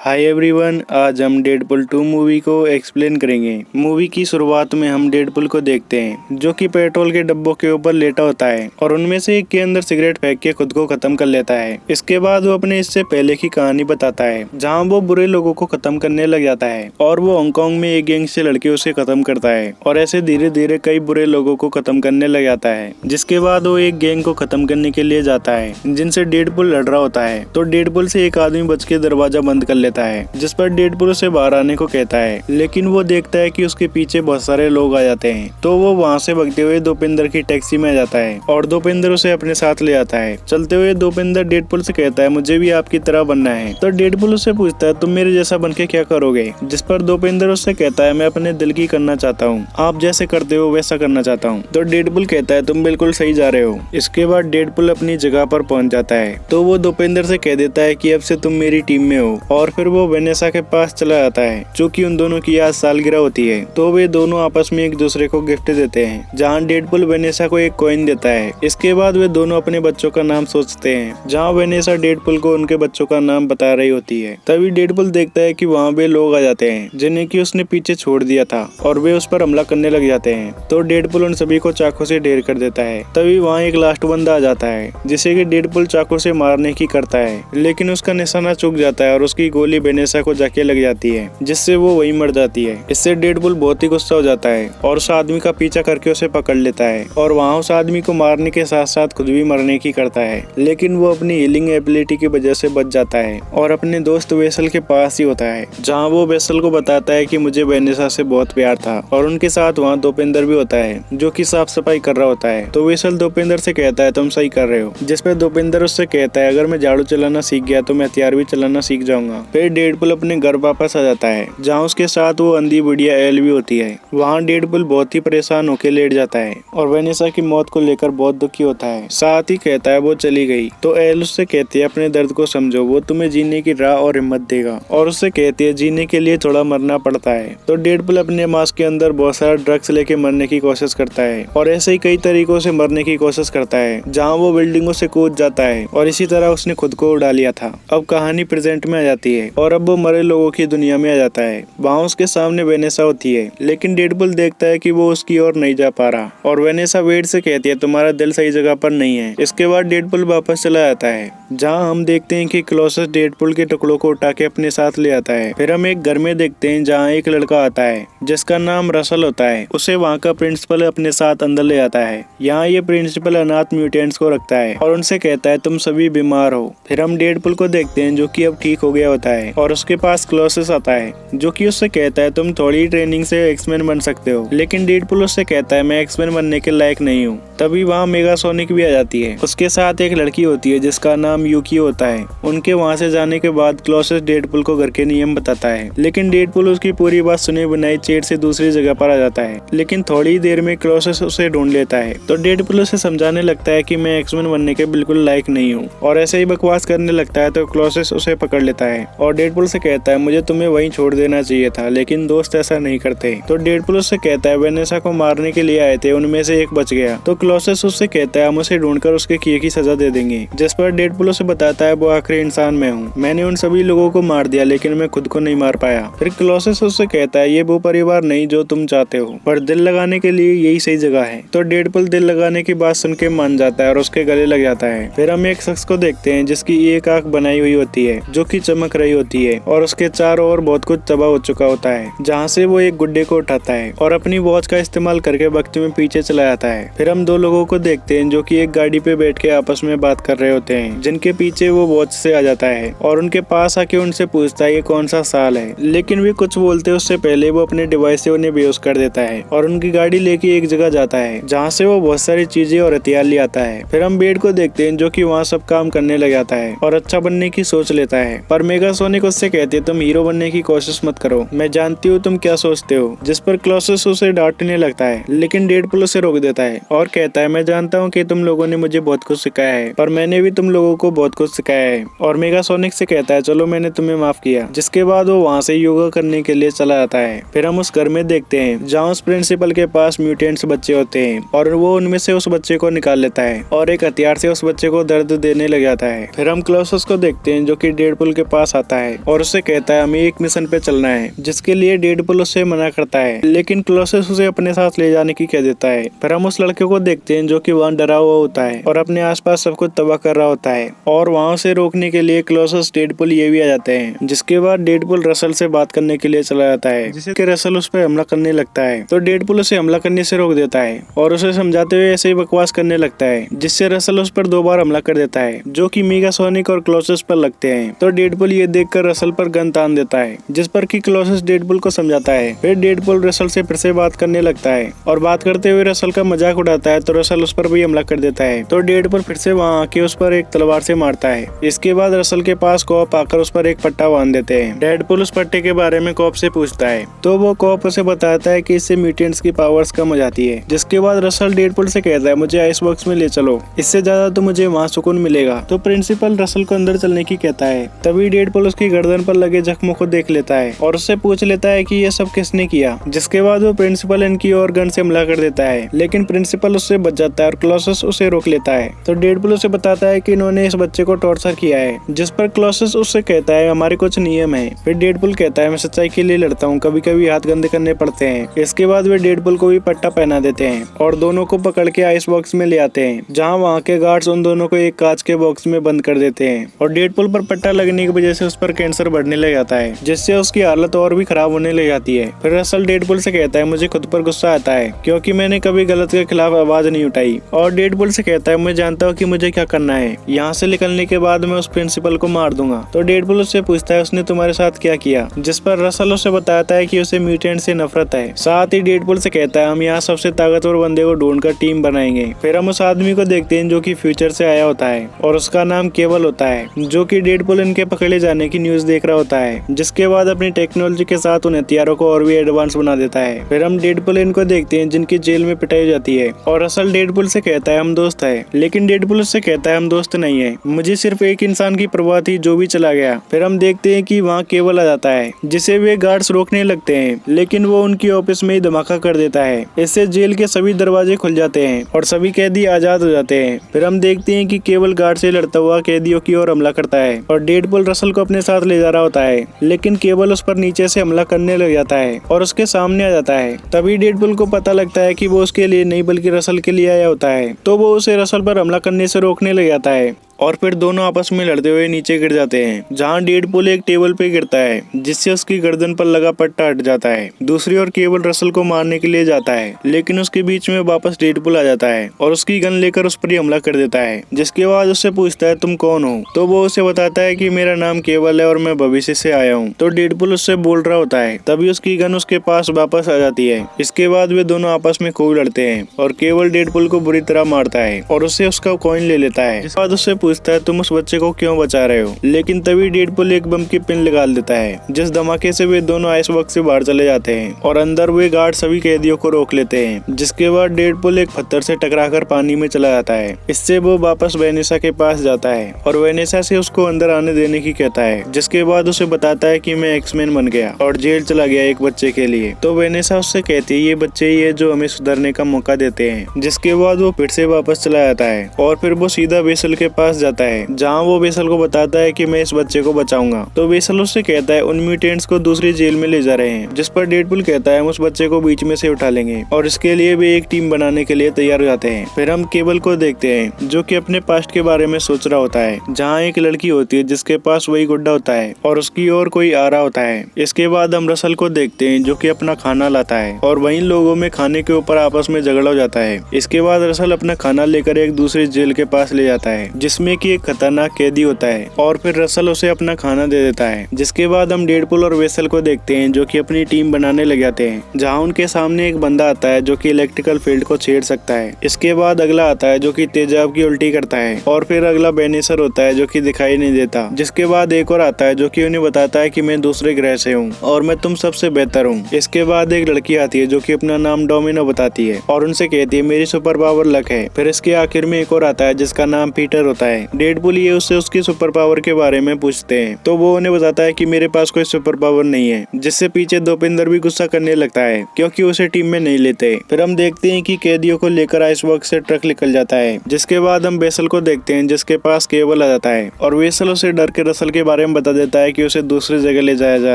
Hi everyone, आज हम Deadpool 2 movie को एक्सप्लेन करेंगे। मूवी की शुरुआत में हम डेडपुल को देखते हैं जो कि पेट्रोल के डब्बों के ऊपर लेटा होता है और उनमें से एक के अंदर सिगरेट फेंक के खुद को खत्म कर लेता है। इसके बाद वो अपने इससे पहले की कहानी बताता है जहां वो बुरे लोगों को खत्म करने लग जाता है और वो हांगकांग में एक गैंग से लड़के उसे खत्म करता है और ऐसे धीरे धीरे कई बुरे लोगों को खत्म करने लग जाता है। जिसके बाद वो एक गैंग को खत्म करने के लिए जाता है जिनसे डेडपुल लड़ रहा होता है। तो डेडपुल से एक आदमी बच के दरवाजा बंद कर लेता है जिस पर डेडपुल उसे बाहर आने को कहता है, लेकिन वो देखता है कि उसके पीछे बहुत सारे लोग आ जाते हैं। तो वो वहाँ से भागते हुए दोपिंदर की टैक्सी में आ जाता है और दोपिंदर उसे अपने साथ ले आता है। चलते हुए दोपिंदर डेडपुल से कहता है मुझे भी आपकी तरह बनना है। तो डेडपुल उससे पूछता है तुम मेरे जैसा बन के क्या करोगे, जिस पर दोपिंदर उससे कहता है मैं अपने दिल की करना चाहता हूँ, आप जैसे करते हो वैसा करना चाहता हूँ। तो डेडपुल कहता है तुम बिल्कुल सही जा रहे हो। इसके बाद डेडपुल अपनी जगह पर पहुंच जाता है तो वो दोपिंदर से कह देता है कि अब से तुम मेरी टीम में हो और फिर वो वेनेसा के पास चला जाता है जो कि उन दोनों की आज सालगिरह होती है। तो वे दोनों आपस में एक दूसरे को गिफ्ट देते हैं जहां डेडपुल वेनेसा को एक कॉइन देता है। इसके बाद वे दोनों अपने बच्चों का नाम सोचते हैं जहां वेनेसा डेडपुल को उनके बच्चों का नाम बता रही होती है। तभी डेडपुल देखता है कि वहां वे लोग आ जाते हैं जिन्हें कि उसने पीछे छोड़ दिया था और वे उस पर हमला करने लग जाते हैं। तो डेडपुल उन सभी को चाकू से ढेर कर देता है। तभी वहाँ एक लास्ट बंदा आ जाता है जिसे कि डेडपुल चाकू से मारने की करता है, लेकिन उसका निशाना चूक जाता है और उसकी गोली वेनेसा को जाके लग जाती है जिससे वो वहीं मर जाती है। इससे डेडपुल बहुत ही गुस्सा हो जाता है और उस आदमी का पीछा करके उसे पकड़ लेता है और वहाँ उस आदमी को मारने के साथ साथ खुद भी मरने की करता है, लेकिन वो अपनी हीलिंग एबिलिटी की वजह से बच जाता है और अपने दोस्त वेसल के पास ही होता है जहाँ वो वेसल को बताता है कि मुझे वेनेसा से बहुत प्यार था। और उनके साथ वहाँ दोपिंदर भी होता है जो कि साफ सफाई कर रहा होता है। तो वेसल दोपिंदर से कहता है तुम सही कर रहे हो, जिस पर दोपिंदर उससे कहता है अगर मैं झाड़ू चलाना सीख गया तो मैं हथियार भी चलाना सीख जाऊंगा। फिर डेडपुल अपने घर वापस आ जाता है जहाँ उसके साथ वो अंधी बुढ़िया एल भी होती है। वहाँ डेडपुल बहुत ही परेशान होकर लेट जाता है और वेनेसा की मौत को लेकर बहुत दुखी होता है, साथ ही कहता है वो चली गई। तो एल उससे कहती है अपने दर्द को समझो, वो तुम्हें जीने की राह और हिम्मत देगा। और उससे कहती है जीने के लिए थोड़ा मरना पड़ता है। तो डेडपुल अपने मास्क के अंदर बहुत सारा ड्रग्स लेके मरने की कोशिश करता है और ऐसे ही कई तरीकों से मरने की कोशिश करता है जहाँ वो बिल्डिंगों से कूद जाता है और इसी तरह उसने खुद को उड़ा लिया था। अब कहानी प्रेजेंट में आ जाती है और अब वो मरे लोगों की दुनिया में आ जाता है। वहाँ उसके सामने वेनेसा होती है, लेकिन डेडपुल देखता है कि वो उसकी ओर नहीं जा पा रहा और वेनेसा वेड से कहती है तुम्हारा दिल सही जगह पर नहीं है। इसके बाद डेडपुल वापस चला जाता है जहाँ हम देखते हैं कि क्लोसस डेडपुल के टुकड़ों को उठा के अपने साथ ले आता है। फिर हम एक घर में देखते हैं जहाँ एक लड़का आता है जिसका नाम रसल होता है। उसे वहाँ का प्रिंसिपल अपने साथ अंदर ले आता है। यहाँ ये प्रिंसिपल अनाथ म्यूटेंट्स को रखता है और उनसे कहता है तुम सभी बीमार हो। फिर हम डेडपुल को देखते हैं जो कि अब ठीक हो गया होता है और उसके पास क्लोसस आता है जो कि उससे कहता है तुम थोड़ी ट्रेनिंग से एक्समैन बन सकते हो, लेकिन डेडपुल उससे कहता है मैं एक्समैन बनने के लायक नहीं हूँ। तभी वहाँ मेगासोनिक भी आ जाती है। उसके साथ एक लड़की होती है जिसका नाम यूकी होता है। उनके वहाँ से जाने के बाद क्लोसस डेडपुल को घर के नियम बताता है, लेकिन डेडपुल उसकी पूरी बात सुने बिना चेट से दूसरी जगह पर आ जाता है। लेकिन थोड़ी देर में क्लोसस उसे ढूंढ लेता है तो डेडपुल उसे समझाने लगता है कि मैं एक्समैन बनने के बिल्कुल लायक नहीं हूँ और ऐसे ही बकवास करने लगता है। तो क्लोसस उसे पकड़ लेता है और डेडपुल से कहता है मुझे तुम्हें वहीं छोड़ देना चाहिए था, लेकिन दोस्त ऐसा नहीं करते। तो डेडपुल उससे कहता है वेनेसा को मारने के लिए आए थे, उनमें से एक बच गया। तो क्लोसस उससे कहता है हम उसे ढूंढकर उसके किए की सजा दे देंगे, जिस पर डेडपुल उसे बताता है वो आखिरी इंसान मैं हूँ, मैंने उन सभी लोगों को मार दिया लेकिन मैं खुद को नहीं मार पाया। फिर क्लोसस उससे कहता है ये वो परिवार नहीं जो तुम चाहते हो, पर दिल लगाने के लिए यही सही जगह है। तो डेडपुल दिल लगाने की बात सुन के मान जाता है और उसके गले लग जाता है। फिर हम एक शख्स को देखते हैं जिसकी एक आंख बनाई हुई होती है जो कि चमक रही होती है और उसके चारों ओर बहुत कुछ तबाह हो चुका होता है, जहाँ से वो एक गुड्डे को उठाता है और अपनी वॉच का इस्तेमाल करके वक्त में पीछे चला जाता है। फिर हम दो लोगों को देखते हैं जो कि एक गाड़ी पे बैठ के आपस में बात कर रहे होते हैं, जिनके पीछे वो वॉच से आ जाता है और उनके पास आके उनसे पूछता है ये कौन सा साल है, लेकिन वे कुछ बोलते उससे पहले वो अपने डिवाइस से उन्हें बेहोश कर देता है और उनकी गाड़ी लेके एक जगह जाता है जहाँ से वो बहुत सारी चीजें और हथियार ले आता है। फिर हम बेड को देखते हैं जो कि वहाँ सब काम करने लग जाता है और अच्छा बनने की सोच लेता है, पर मेगासोनिक उससे कहते तुम हीरो बनने की कोशिश मत करो, मैं जानती हूँ तुम क्या सोचते हो। जिस पर क्लोसस उसे डांटने लगता है, लेकिन डेडपुल उसे रोक देता है और कहता है मैं जानता हूँ कि तुम लोगों ने मुझे बहुत कुछ सिखाया है, पर मैंने भी तुम लोगों को बहुत कुछ सिखाया है। और मेगासोनिक से कहता है चलो मैंने तुम्हें माफ किया। जिसके बाद वो वहाँ से योगा करने के लिए चला जाता है। फिर हम उस घर में देखते हैं जहाँ उस प्रिंसिपल के पास म्यूटेंट्स बच्चे होते हैं और वो उनमें से उस बच्चे को निकाल लेता है और एक हथियार से उस बच्चे को दर्द देने लग जाता है। फिर हम क्लोसस को देखते हैं जो कि डेडपुल के पास आता आता है और उससे कहता है हमें एक मिशन पे चलना है, जिसके लिए डेडपुल उससे मना करता है, लेकिन कोलोसस उसे अपने साथ ले जाने की कह देता है। फिर हम उस लड़के को देखते हैं जो कि वहाँ डरा हुआ होता है और अपने आसपास सब कुछ तबाह कर रहा होता है, और वहाँ से रोकने के लिए कोलोसस, डेडपुल ये भी आ जाते हैं। जिसके बाद डेडपुल रसल से बात करने के लिए चला जाता है, जिससे रसल उस पर हमला करने लगता है। तो डेडपुल उसे हमला करने से रोक देता है और उसे समझाते हुए ऐसे ही बकवास करने लगता है, जिससे रसल उस पर 2 बार हमला कर देता है, जो कि मेगासोनिक और कोलोसस पर लगते हैं। तो डेडपुल ये देखकर रसल पर गन तान देता है, जिस पर कि कोलोसस डेडपुल को समझाता है। फिर डेडपुल रसल से फिर से बात करने लगता है और बात करते हुए रसल का मजाक उड़ाता है, तो रसल उस पर भी हमला कर देता है। तो डेडपुल फिर से वहाँ आके उस पर एक तलवार से मारता है। इसके बाद रसल के पास कॉप आकर उस पर एक पट्टा बांध देते हैं। डेडपुल उस पट्टे के बारे में कॉप से पूछता है, तो वो कॉप उसे बताता है कि इससे म्यूटेंट्स की पावर्स कम हो जाती है। जिसके बाद रसल डेडपुल से कहता है मुझे आइस बॉक्स में ले चलो, इससे ज्यादा तो मुझे वहाँ सुकून मिलेगा। तो प्रिंसिपल रसल को अंदर चलने की कहता है। तभी डेडपुल उसकी गर्दन पर लगे जख्मों को देख लेता है और उससे पूछ लेता है कि ये सब किसने किया। जिसके बाद वो प्रिंसिपल इनकी ओर गन से हमला कर देता है, लेकिन प्रिंसिपल उससे बच जाता है और कोलोसस उसे रोक लेता है। तो डेडपुल उसे बताता है कि इन्होंने इस बच्चे को टॉर्चर किया है, जिस पर कोलोसस उससे कहता है हमारे कुछ नियम है। फिर डेडपुल कहता है मैं सच्चाई के लिए लड़ता हूँ, कभी कभी हाथ गंदे करने पड़ते हैं। इसके बाद वे डेडपुल को भी पट्टा पहना देते हैं और दोनों को पकड़ के आइस बॉक्स में ले आते हैं, जहाँ वहाँ के गार्ड्स उन दोनों को एक कांच के बॉक्स में बंद कर देते हैं। और डेडपुल पर पट्टा लगने की वजह से उस पर कैंसर बढ़ने लग जाता है, जिससे उसकी हालत और भी खराब होने लग जाती है। फिर रसल डेडपुल से कहता है मुझे खुद पर गुस्सा आता है क्योंकि मैंने कभी गलत के खिलाफ आवाज नहीं उठाई। और डेडपुल से कहता है मैं जानता हूँ कि मुझे क्या करना है, यहाँ से निकलने के बाद मैं उस प्रिंसिपल को मार दूंगा। तो डेडपुल उससे पूछता है उसने तुम्हारे साथ क्या किया, जिस पर रसल उसे बताता है कि उसे म्यूटेंट से नफरत है। साथ ही डेडपुल से कहता है हम यहाँ सबसे ताकतवर बंदे को ढूंढकर टीम बनाएंगे। फिर हम उस आदमी को देखते हैं जो कि फ्यूचर से आया होता है और उसका नाम केबल होता है, जो कि डेडपुल इनके पकड़े जाने की न्यूज देख रहा होता है। जिसके बाद अपनी टेक्नोलॉजी के साथ उन हथियारों को और भी एडवांस बना देता है। फिर हम डेडपुल इनको देखते हैं जिनकी जेल में पिटाई जाती है और रसल डेडपुल से कहता है हम दोस्त है, लेकिन डेडपुल उससे कहता है हम दोस्त नहीं है, मुझे सिर्फ एक इंसान की परवाह थी जो भी चला गया। फिर हम देखते हैं कि वहाँ केबल आ जाता है, जिसे वे गार्ड्स रोकने लगते हैं, लेकिन वो उनकी ऑफिस में ही धमाका कर देता है। इससे जेल के सभी दरवाजे खुल जाते हैं और सभी कैदी आजाद हो जाते हैं। फिर हम देखते हैं कि केबल गार्ड से लड़ता हुआ कैदियों की ओर हमला करता है और डेडपुल रसल को अपने साथ ले जा रहा होता है, लेकिन केबल उस पर नीचे से हमला करने लग जाता है और उसके सामने आ जाता है। तभी डेडपुल को पता लगता है कि वो उसके लिए नहीं बल्कि रसल के लिए आया होता है, तो वो उसे रसल पर हमला करने से रोकने लग जाता है और फिर दोनों आपस में लड़ते हुए नीचे गिर जाते हैं, जहां डेडपुल एक टेबल पे गिरता है, जिससे उसकी गर्दन पर लगा पट्टा हट जाता है। दूसरी ओर केबल रसल को मारने के लिए जाता है, लेकिन उसके बीच में वापस डेडपुल आ जाता है और उसकी गन लेकर उस पर ही हमला कर देता है। जिसके बाद उससे पूछता है तुम कौन हो, तो वो उसे बताता है कि मेरा नाम केबल है और मैं भविष्य से आया हूँ। तो डेडपुल उससे बोल रहा होता है, तभी उसकी गन उसके पास वापस आ जाती है। इसके बाद वे दोनों आपस में खूब लड़ते हैं और केबल डेडपुल को बुरी तरह मारता है और उससे उसका कॉइन ले लेता है। इसके बाद उससे पूछता है तुम उस बच्चे को क्यों बचा रहे हो, लेकिन तभी डेडपुल एक बम की पिन निकाल देता है, जिस धमाके से वे दोनों आइस बॉक्स से बाहर चले जाते हैं और अंदर वे गार्ड सभी कैदियों को रोक लेते हैं। जिसके बाद डेडपुल एक पत्थर से टकराकर पानी में चला जाता है। इससे वो वापस वेनेसा के पास जाता है और वेनेसा से उसको अंदर आने देने की कहता है। जिसके बाद उसे बताता है कि मैं एक्समैन बन गया और जेल चला गया एक बच्चे के लिए। तो वेनेसा उससे कहती है ये बच्चे ही है जो हमें सुधरने का मौका देते हैं। जिसके बाद वो फिर से वापस चला जाता है और फिर वो सीधा वेसल के पास जाता है, जहाँ वो वेसल को बताता है कि मैं इस बच्चे को बचाऊंगा। तो वेसल उससे कहता है उन म्यूटेंट्स को दूसरी जेल में ले जा रहे हैं, जिस पर डेडपुल कहता है हम उस बच्चे को बीच में से उठा लेंगे और इसके लिए वे एक टीम बनाने के लिए तैयार हो जाते हैं। फिर हम केबल को देखते हैं जो कि अपने पास्ट के बारे में सोच रहा होता है, जहाँ एक लड़की होती है जिसके पास वही गुड्डा होता है और उसकी ओर कोई आ रहा होता है। इसके बाद हम रसल को देखते हैं जो कि अपना खाना लाता है और वहीं लोगों में खाने के ऊपर आपस में झगड़ा हो जाता है। इसके बाद रसल अपना खाना लेकर एक दूसरी जेल के पास ले जाता है, जिसमें कि एक खतरनाक कैदी होता है और फिर रसल उसे अपना खाना दे देता है। जिसके बाद हम डेडपुल और वेसल को देखते हैं जो कि अपनी टीम बनाने लग जाते हैं, जहाँ उनके सामने एक बंदा आता है जो कि इलेक्ट्रिकल फील्ड को छेड़ सकता है। इसके बाद अगला आता है जो कि तेजाब की उल्टी करता है और फिर अगला बेनेसर होता है जो कि दिखाई नहीं देता। जिसके बाद एक और आता है जो कि उन्हें बताता है कि मैं दूसरे ग्रह से हूँ और मैं तुम सबसे बेहतर हूँ। इसके बाद एक लड़की आती है जो कि अपना नाम डोमिनो बताती है और उनसे कहती है मेरी सुपर पावर लक है। फिर इसके आखिर में एक और आता है जिसका नाम पीटर होता है है। डेडपुल ये उससे उसकी सुपर पावर के बारे में पूछते हैं तो वो उन्हें बताता है कि मेरे पास कोई सुपर पावर नहीं है, जिससे पीछे दोपिंदर भी गुस्सा करने लगता है क्योंकि उसे टीम में नहीं लेते। फिर हम देखते हैं कि कैदियों को लेकर आइसबर्ग से ट्रक निकल जाता है, जिसके बाद हम वेसल को देखते हैं जिसके पास केबल आ जाता है और वेसल उसे डर के रसल के बारे में बता देता है कि उसे दूसरी जगह ले जाया जा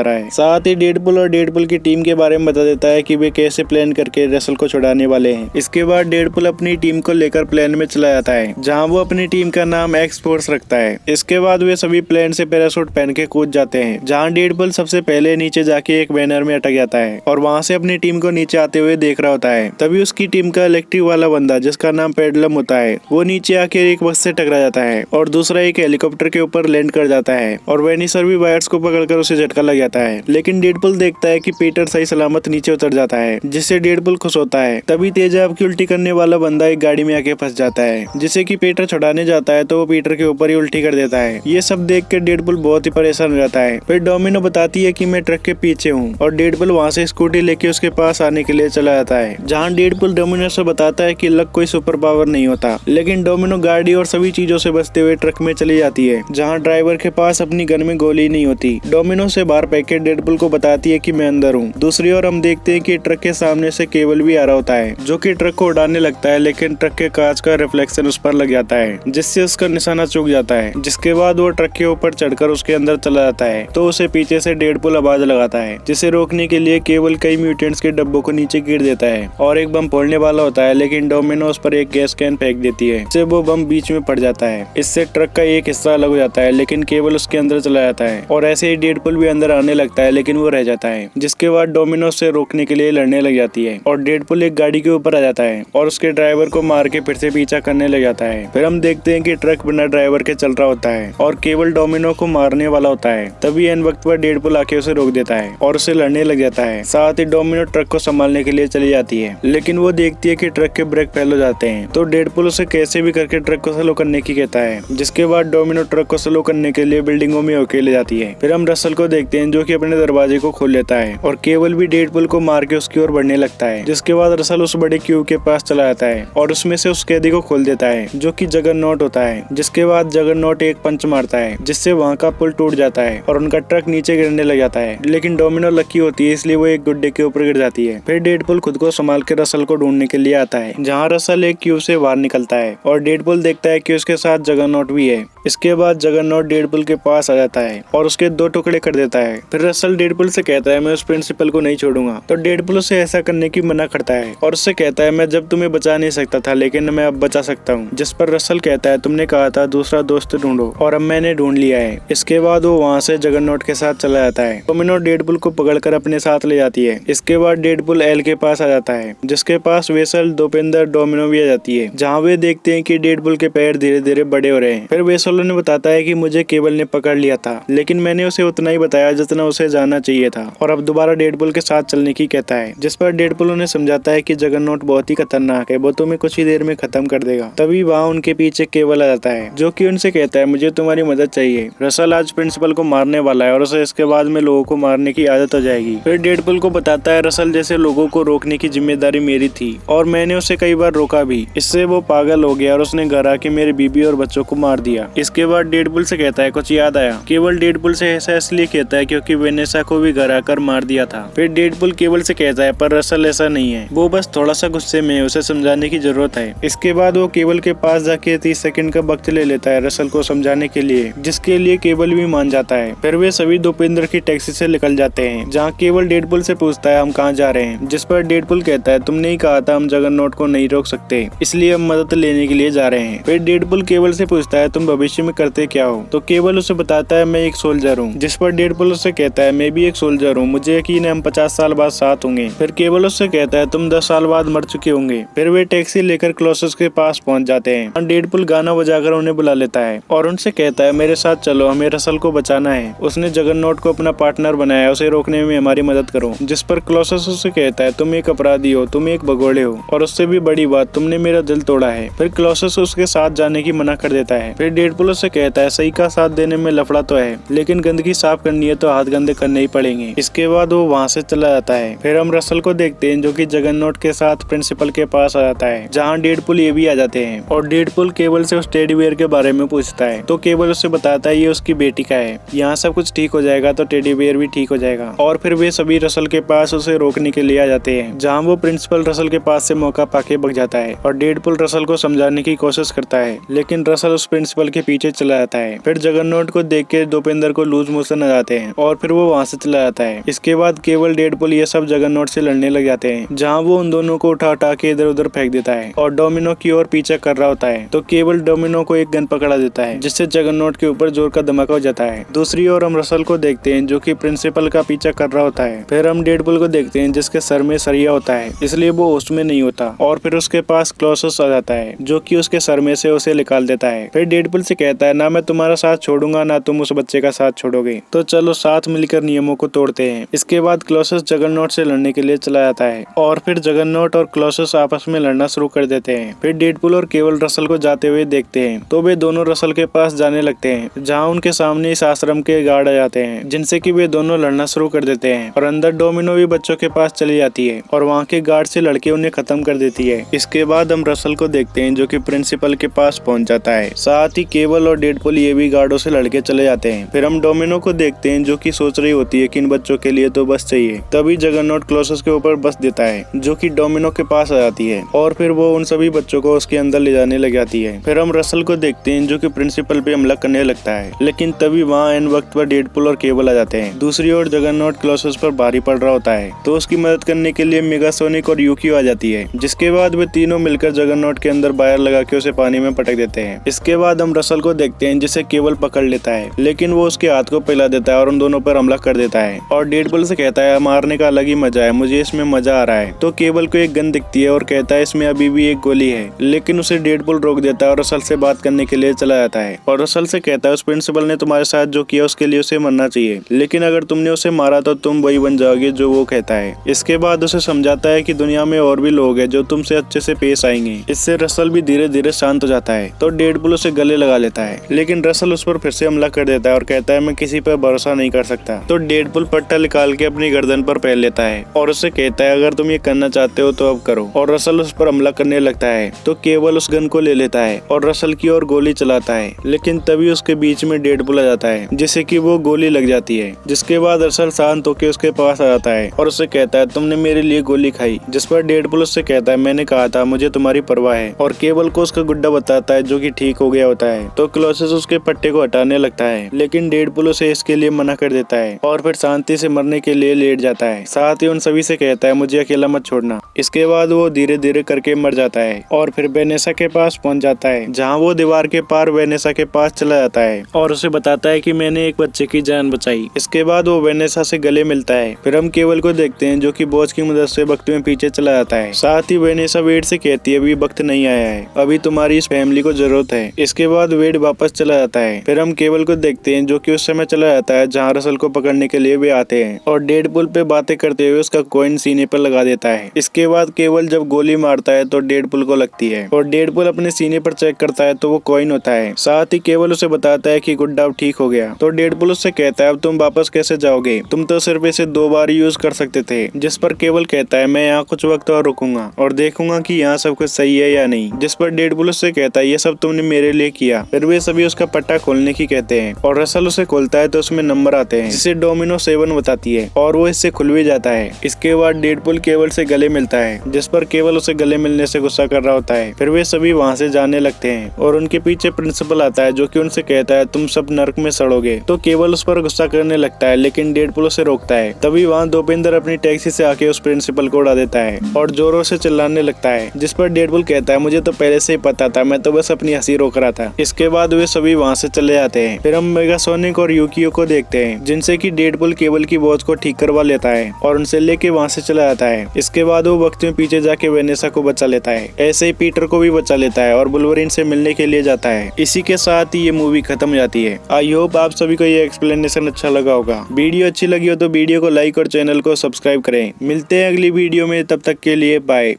रहा है। साथ ही डेडपुल और डेडपुल की टीम के बारे में बता देता है कि वे कैसे प्लान करके रसल को छुड़ाने वाले हैं। इसके बाद डेडपुल अपनी टीम को लेकर प्लेन में चला जाता है, जहाँ वो अपनी टीम का नाम एक्स फोर्स रखता है। इसके बाद वे सभी प्लेन से पैराशूट पहन के कूद जाते हैं, जहाँ डेडपुल सबसे पहले नीचे जाके एक बैनर में अटक जाता है और वहाँ से अपनी टीम को नीचे आते हुए देख रहा होता है। तभी उसकी टीम का इलेक्ट्रिक वाला बंदा जिसका नाम पेडलम होता है वो नीचे आके एक बस से टकरा जाता है और दूसरा एक हेलीकॉप्टर के ऊपर लैंड कर जाता है और वेनिसर भी वायर्स को पकड़कर उसे झटका लग जाता है। लेकिन डेडपुल देखता है कि पीटर सही सलामत नीचे उतर जाता है, जिससे डेडपुल खुश होता है। तभी तेजाब की उल्टी करने वाला बंदा एक गाड़ी में आके फंस जाता है, जिसे कि पीटर छुड़ाने जाता है तो वो पीटर के ऊपर ही उल्टी कर देता है। ये सब देख कर डेडपुल बहुत ही परेशान हो जाता है। फिर डोमिनो बताती है कि मैं ट्रक के पीछे हूँ और डेडपुल वहाँ से स्कूटी लेके उसके पास आने के लिए चला जाता है, जहाँ डेडपुल डोमिनो से बताता है कि लक कोई सुपर पावर नहीं होता। लेकिन डोमिनो गाड़ी और सभी चीजों से बचते हुए ट्रक में चली जाती है, जहाँ ड्राइवर के पास अपनी गन में गोली नहीं होती। डोमिनो से बाहर पैकेट डेडपुल को बताती है कि मैं अंदर हूँ। दूसरी ओर हम देखते हैं कि ट्रक के सामने से केबल भी आ रहा होता है, जो कि ट्रक को उड़ाने लगता है, लेकिन ट्रक के कांच का रिफ्लेक्शन उस पर लग जाता है, जिससे उसका निशाना चूक जाता है। जिसके बाद वो ट्रक के ऊपर चढ़कर उसके अंदर चला जाता है तो उसे पीछे से डेडपुल आवाज लगाता है, जिसे रोकने के लिए केबल कई म्यूटेंट्स के डब्बों को नीचे गिर देता है और एक बम फोड़ने वाला होता है, लेकिन डोमिनो उस पर एक गैस कैन फेंक देती है, जिससे वो बम बीच में पड़ जाता है। इससे ट्रक का एक हिस्सा अलग हो जाता है, लेकिन केबल उसके अंदर चला जाता है और ऐसे ही डेडपुल भी अंदर आने लगता है, लेकिन वो रह जाता है। जिसके बाद डोमिनो से रोकने के लिए लड़ने लग जाती है और डेडपुल एक गाड़ी के ऊपर आ जाता है और उसके ड्राइवर को मार के फिर से पीछा करने लग जाता है। फिर हम देखते हैं कि ट्रक बिना ड्राइवर के चल रहा होता है और केवल डोमिनो को मारने वाला होता है। तभी एन वक्त पर डेडपुल आके उसे रोक देता है और उसे लड़ने लग जाता है। साथ ही डोमिनो ट्रक को संभालने के लिए चली जाती है, लेकिन वो देखती है कि ट्रक के ब्रेक फेल हो जाते हैं, तो डेडपुल उसे कैसे भी करके ट्रक को स्लो करने की कहता है। जिसके बाद डोमिनो ट्रक को स्लो करने के लिए बिल्डिंगों में होके ले जाती है। फिर हम रसल को देखते हैं जो कि अपने दरवाजे को खोल लेता है और केवल भी डेडपुल को मार के उसकी ओर बढ़ने लगता है। जिसके बाद रसल उस बड़े क्यूब के पास चला जाता है और उसमें से उस कैदी को खोल देता है, जो कि जगरनॉट होता है। जिसके बाद जगरनॉट एक पंच मारता है, जिससे वहाँ का पुल टूट जाता है और उनका ट्रक नीचे गिरने लग जाता है। लेकिन डोमिनो लकी होती है, इसलिए वो एक गुड्डे के ऊपर गिर जाती है। फिर डेडपुल खुद को संभाल के रसल को ढूंढने के लिए आता है, जहाँ रसल एक क्यूब से बाहर निकलता है और डेडपुल देखता है कि उसके साथ जगरनॉट भी है। इसके बाद जगरनॉट डेडपुल के पास आ जाता है और उसके 2 टुकड़े कर देता है। फिर रसल डेडपुल से कहता है मैं उस प्रिंसिपल को नहीं छोड़ूंगा, तो डेडपुल उसे ऐसा करने की मना करता है और उससे कहता है मैं जब तुम्हें बचा नहीं सकता था, लेकिन मैं अब बचा सकता हूँ। जिस पर रसल कहता है तुमने कहा था दूसरा दोस्त ढूंढो और अब मैंने ढूंढ लिया है। इसके बाद वो वहाँ से जगरनॉट के साथ चला जाता है। डोमिनो डेडपुल को पकड़कर अपने साथ ले जाती है। इसके बाद डेडपुल एल के पास आ जाता है, जिसके पास वेसल, दोपिंदर, डोमिनो भी आ जाती है, जहाँ वे देखते हैं कि डेडपुल के पैर धीरे धीरे बड़े हो रहे हैं। फिर वेसल उन्हें बताता है कि मुझे केबल ने पकड़ लिया था, लेकिन मैंने उसे उतना ही बताया जितना उसे जाना चाहिए था और अब दोबारा डेडपुल के साथ चलने की कहता है। जिस पर डेडपुल उन्हें समझाता है कि जगरनॉट बहुत ही खतरनाक है, वो तुम्हें कुछ ही देर में खत्म कर देगा। तभी वहाँ उनके पीछे केबल आ जाता है, जो कि उनसे कहता है मुझे तुम्हारी मदद चाहिए। रसल आज प्रिंसिपल को मारने वाला है और उसे इसके बाद में लोगों को मारने की आदत हो जाएगी। फिर डेडपुल को बताता है रसल जैसे लोगों को रोकने की जिम्मेदारी मेरी थी और मैंने उसे कई बार रोका भी। इससे वो पागल हो गया और उसने घर आके मेरे बीबी और बच्चों को मार दिया। इसके बाद डेडपुल से कहता है कुछ याद आया। केवल डेडपुल से ऐसा इसलिए कहता है क्योंकि वेनेसा को भी घर आकर मार दिया था। फिर डेडपुल केवल से कहता है पर रसल ऐसा नहीं है, वो बस थोड़ा सा गुस्से में, उसे समझाने की जरूरत है। इसके बाद वो केबल के पास जाके 30 सेकंड का वक्त ले लेता है रसल को समझाने के लिए, जिसके लिए केबल भी मान जाता है। फिर वे सभी दोपिंदर की टैक्सी से निकल जाते हैं, जहाँ केवल डेडपुल से पूछता है हम कहाँ जा रहे हैं। जिस पर डेडपुल कहता है तुमने ही कहा था हम जगरनॉट को नहीं रोक सकते, इसलिए हम मदद लेने के लिए जा रहे हैं। फिर डेडपुल केबल से पूछता है तुम भविष्य में करते क्या हो, तो केबल उसे बताता है मैं एक सोल्जर हूँ। जिस पर डेडपुल उससे कहता है मैं भी एक सोल्जर हूँ, मुझे यकीन है हम 50 साल बाद साथ होंगे। फिर केबल उससे कहता है तुम 10 साल बाद मर चुके होंगे। फिर वे टैक्सी लेकर क्लोसस के पास पहुंच जाते हैं और डेडपुल गाना बजाकर उन्हें बुला लेता है और उनसे कहता है मेरे साथ चलो, हमें रसल को बचाना है, उसने जगरनॉट को अपना पार्टनर बनाया, उसे रोकने में हमारी मदद करो। जिस पर क्लोसस उससे कहता है तुम एक अपराधी हो, तुम एक भगोड़े हो और उससे भी बड़ी बात तुमने मेरा दिल तोड़ा है। फिर क्लोसस उसके साथ जाने की मना कर देता है। फिर डेडपुल उससे कहता है सही का साथ देने में लफड़ा तो है, लेकिन गंदगी साफ करनी है तो हाथ गंदे करने ही पड़ेंगे। इसके बाद वो वहाँ से चला जाता है। फिर हम रसल को देखते हैं जो कि जगरनॉट के साथ प्रिंसिपल के पास आ जाता है, जहाँ डेडपुल ये भी आ जाते हैं और डेडपुल केबल से उस टेडी टेडी बियर के बारे में पूछता है तो केबल उससे बताता है ये उसकी बेटी का है, यहाँ सब कुछ ठीक हो जाएगा तो टेडी बियर भी ठीक हो जाएगा। और फिर वे सभी रसल के पास उसे रोकने के लिए आ जाते हैं, जहाँ वो प्रिंसिपल रसल के पास से मौका पाके भाग जाता है और डेडपुल रसल को समझाने की कोशिश करता है, लेकिन रसल उस प्रिंसिपल के पीछे चला जाता है। फिर जगरनॉट को देख के दोपेंद्र को लूज मोशन आ जाते हैं और फिर वो वहाँ से चला जाता है। इसके बाद केवल डेडपुल ये सब जगरनॉट से लड़ने लग जाते हैं, जहाँ वो उन दोनों को उठा उठा के इधर उधर फेंक देता है और डोमिनो की ओर पीछा कर रहा होता है। तो केवल डोमिनो को एक गन पकड़ा देता है, जिससे जगरनॉट के ऊपर जोर का धमाका हो जाता है। दूसरी ओर हम रसल को देखते हैं जो कि प्रिंसिपल का पीछा कर रहा होता है। फिर हम डेडपुल को देखते हैं जिसके सर में सरिया होता है, इसलिए वो होश में नहीं होता और फिर उसके पास क्लोसस आ जाता है जो कि उसके सर में से उसे निकाल देता है। फिर डेडपुल से कहता है ना मैं तुम्हारा साथ छोड़ूंगा ना तुम उस बच्चे का साथ छोड़ोगे, तो चलो साथ मिलकर नियमों को तोड़ते हैं। इसके बाद क्लोसस जगरनॉट से लड़ने के लिए चला जाता है और फिर जगरनॉट और क्लोसस आपस में लड़ना शुरू कर देते हैं। फिर डेडपुल और केवल रसल को जाते हुए देखते हैं तो वे दोनों रसल के पास जाने लगते हैं, जहाँ उनके सामने इस आश्रम के गार्ड आ जाते हैं, जिनसे कि वे दोनों लड़ना शुरू कर देते हैं और अंदर डोमिनो भी बच्चों के पास चली जाती है और वहाँ के गार्ड से लड़के उन्हें खत्म कर देती है। इसके बाद हम रसल को देखते हैं जो कि प्रिंसिपल के पास पहुंच जाता है, साथ ही केवल और डेडपुल ये भी गार्डों से लड़के चले जाते हैं। फिर हम डोमिनो को देखते हैं जो कि सोच रही होती है कि इन बच्चों के लिए तो बस चाहिए, तभी जगरनॉट क्लोसस के ऊपर बस देता है जो कि डोमिनो के पास आ जाती है और फिर वो उन सभी बच्चों को उसके अंदर ले जाने लग जाती है। फिर हम रसल को देखते हैं जो कि प्रिंसिपल पे हमला करने लगता है, लेकिन तभी वहाँ एन वक्त पर डेडपुल और केबल आ जाते हैं। दूसरी ओर जगरनॉट क्लोसस पर भारी पड़ रहा होता है तो उसकी मदद करने के लिए मेगासोनिक और यूकी आ जाती है, जिसके बाद वे तीनों मिलकर जगरनॉट के अंदर वायर लगा के उसे पानी में पटक देते हैं। इसके बाद हम रसल को देखते हैं जिसे केबल पकड़ लेता है, लेकिन वो उसके हाथ को पिला देता है और उन दोनों पर हमला कर देता है और डेडपुल से कहता है मारने का अलग ही मजा है, मुझे इसमें मजा आ रहा है। तो केबल को एक गन दिखती है और कहता है इसमें अभी भी एक गोली है, लेकिन उसे डेडपुल रोक देता है और रसल से बात करने के लिए चला जाता है और रसल से कहता है उस प्रिंसिपल ने तुम्हारे साथ जो किया उसके लिए उसे मरना चाहिए, लेकिन अगर तुमने उसे मारा तो तुम वही बन जाओगे जो वो कहता है। इसके बाद उसे समझाता है कि दुनिया में और भी लोग हैं जो तुमसे अच्छे से पेश आएंगे। इससे रसल भी धीरे धीरे शांत हो जाता है तो डेडपुल उसे गले लगा लेता है, लेकिन रसल उस पर फिर से हमला कर देता है और कहता है मैं किसी पर भरोसा नहीं कर सकता। तो डेडपुल पट्टा निकाल के अपनी गर्दन पर पहन लेता है और उसे कहता है अगर तुम ये करना चाहते हो तो अब करो, और रसल उस पर हमला करने लगता है तो केवल उस गन को ले लेता है और रसल की ओर गोली चलाता है, लेकिन तभी उसके बीच में डेडपुल आ जाता है जिससे कि वो गोली लग जाती है। जिसके बाद रसल शांत होकर उसके पास आ जाता है और उससे कहता है तुमने मेरे लिए गोली खाई, जिस पर डेडपुल उससे कहता है मैंने कहा था मुझे तुम्हारी परवाह है, और केबल को उसका गुड्डा बताता है जो कि ठीक हो गया होता है। तो क्लोसस उसके पट्टे को हटाने लगता है, लेकिन डेडपुल उसे इसके लिए मना कर देता है और फिर शांति से मरने के लिए लेट जाता है। साथ ही उन सभी से कहता है मुझे अकेला मत छोड़ना। इसके बाद वो धीरे धीरे करके मर जाता है और फिर वेनेसा के पास पहुंच जाता है, जहाँ वो दीवार के पार वेनेसा के पास चला जाता है और उसे बताता है कि मैंने एक बच्चे की जान बचाई। इसके बाद वो वेनेसा से गले मिलता है। फिर हम केवल को देखते हैं जो कि बोझ की मदद से वक्त में पीछे चला जाता है। साथ ही वेनेसा वेड से कहती है अभी वक्त नहीं आया है, अभी तुम्हारी इस फैमिली को जरूरत है। इसके बाद वेड वापस चला जाता है। फिर हम केवल को देखते हैं जो कि उस समय चला जाता है जहाँ रसल को पकड़ने के लिए वे आते हैं और डेडपुल पे बातें करते हुए उसका कॉइन सीने पर लगा देता है। इसके बाद केवल जब गोली मारता है तो डेडपुल को लगती है और डेडपुल अपने सीने पर चेक करता है तो वो कॉइन होता है। साथ ही केवल उसे बताता है कि गुड्डा अब ठीक हो गया। तो डेडपुल उससे कहता है अब तुम वापस कैसे जाओगे, तुम तो सिर्फ इसे 2 बार यूज कर सकते थे। जिस पर केवल कहता है मैं यहाँ कुछ वक्त और रुकूंगा और देखूंगा कि यहाँ सब कुछ सही है या नहीं। जिस पर डेडपुल उससे कहता है ये सब तुमने मेरे लिए किया। फिर वे सभी उसका पट्टा खोलने की कहते हैं और रसल उसे खोलता है तो उसमें नंबर आते हैं जिसे डोमिनो 7 बताती है और वो इससे खुल भी जाता है। इसके बाद डेडपुल केवल से गले मिलता है, जिस पर केवल उसे गले मिलने से गुस्सा कर रहा होता है। फिर वे सभी वहाँ से जाने लगते हैं और उनके पीछे प्रिंसिपल आता है जो कि उनसे कहता है तुम सब नर्क में सड़ोगे। तो केवल उस पर गुस्सा करने लगता है, लेकिन डेडपुल उसे रोकता है। तभी वहाँ दोपेंद्र अपनी टैक्सी से आके उस प्रिंसिपल को उड़ा देता है और जोरों से चिल्लाने लगता है, जिस पर डेडपुल कहता है मुझे तो पहले से ही पता था, मैं तो बस अपनी हंसी रोक रहा था। इसके बाद वे सभी वहाँ से चले जाते हैं। फिर हम मेगासोनिक और यूकियो को देखते हैं जिनसे कि डेडपुल केबल की वॉच को ठीक करवा लेता है और उनसे लेके वहाँ से चला जाता है। इसके बाद वो वक्त में पीछे जाके वेनेसा को बचा लेता है। ऐसे ही पीटर को भी बचा लेता है और वुल्वरीन से मिलने के लिए जाता है। इसी के साथ ही ये मूवी खत्म हो जाती है। आई होप आप सभी को ये एक्सप्लेनेशन अच्छा लगा होगा। वीडियो अच्छी लगी हो तो वीडियो को लाइक और चैनल को सब्सक्राइब करें। मिलते हैं अगली वीडियो में, तब तक के लिए बाय।